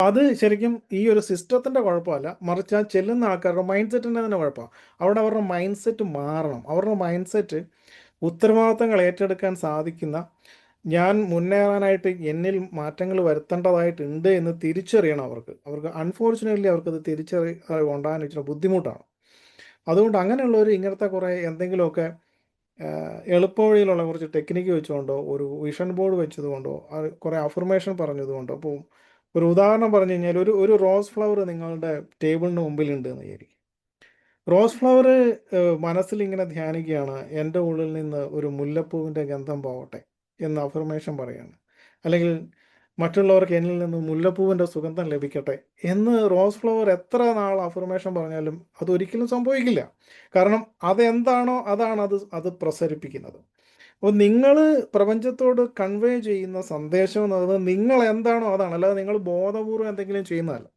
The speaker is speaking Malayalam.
അത് ശരിക്കും ഈ ഒരു സിസ്റ്റത്തിൻ്റെ കുഴപ്പമല്ല, മറിച്ച് ആ ചെല്ലുന്ന ആൾക്കാരുടെ മൈൻഡ് സെറ്റിൻ്റെ തന്നെ കുഴപ്പമാണ്. അവിടെ അവരുടെ മൈൻഡ് സെറ്റ് മാറണം. അവരുടെ മൈൻഡ് സെറ്റ് ഉത്തരവാദിത്തങ്ങൾ ഏറ്റെടുക്കാൻ സാധിക്കുന്ന, ഞാൻ മുന്നേറാനായിട്ട് എന്നിൽ മാറ്റങ്ങൾ വരുത്തേണ്ടതായിട്ടുണ്ട് എന്ന് തിരിച്ചറിയണം അവർക്ക് അൺഫോർച്ചുനേറ്റ്ലി അവർക്കത് ഉണ്ടാകാൻ ഇച്ചിരി ബുദ്ധിമുട്ടാണ്. അതുകൊണ്ട് അങ്ങനെയുള്ളവർ ഇങ്ങനത്തെ കുറേ എന്തെങ്കിലുമൊക്കെ എളുപ്പവഴിയിലുള്ള കുറച്ച് ടെക്നിക്ക് വെച്ചുകൊണ്ടോ ഒരു വിഷൻ ബോർഡ് വെച്ചതുകൊണ്ടോ അത് കുറേ അഫർമേഷൻ പറഞ്ഞതുകൊണ്ടോ, അപ്പോൾ ഒരു ഉദാഹരണം പറഞ്ഞു കഴിഞ്ഞാൽ ഒരു ഒരു റോസ് ഫ്ലവർ നിങ്ങളുടെ ടേബിളിന് മുമ്പിലുണ്ട് എന്ന് വിചാരിക്കും. റോസ് ഫ്ലവർ മനസ്സിൽ ഇങ്ങനെ ധ്യാനിക്കുകയാണ്, എൻ്റെ ഉള്ളിൽ നിന്ന് ഒരു മുല്ലപ്പൂവിൻ്റെ ഗന്ധം പോകട്ടെ എന്ന് അഫർമേഷൻ പറയുകയാണ്. അല്ലെങ്കിൽ മറ്റുള്ളവർക്ക് എന്നിൽ നിന്ന് മുല്ലപ്പൂവിൻ്റെ സുഗന്ധം ലഭിക്കട്ടെ എന്ന് റോസ് ഫ്ലവർ എത്ര നാൾ അഫർമേഷൻ പറഞ്ഞാലും അതൊരിക്കലും സംഭവിക്കില്ല. കാരണം അതെന്താണോ അതാണ് അത് പ്രസരിപ്പിക്കുന്നത്. അപ്പോൾ നിങ്ങൾ പ്രപഞ്ചത്തോട് കൺവേ ചെയ്യുന്ന സന്ദേശം എന്നത് നിങ്ങൾ എന്താണോ അതാണ്, അല്ലാതെ നിങ്ങൾ ബോധപൂർവ്വം എന്തെങ്കിലും ചെയ്യുന്നതല്ല.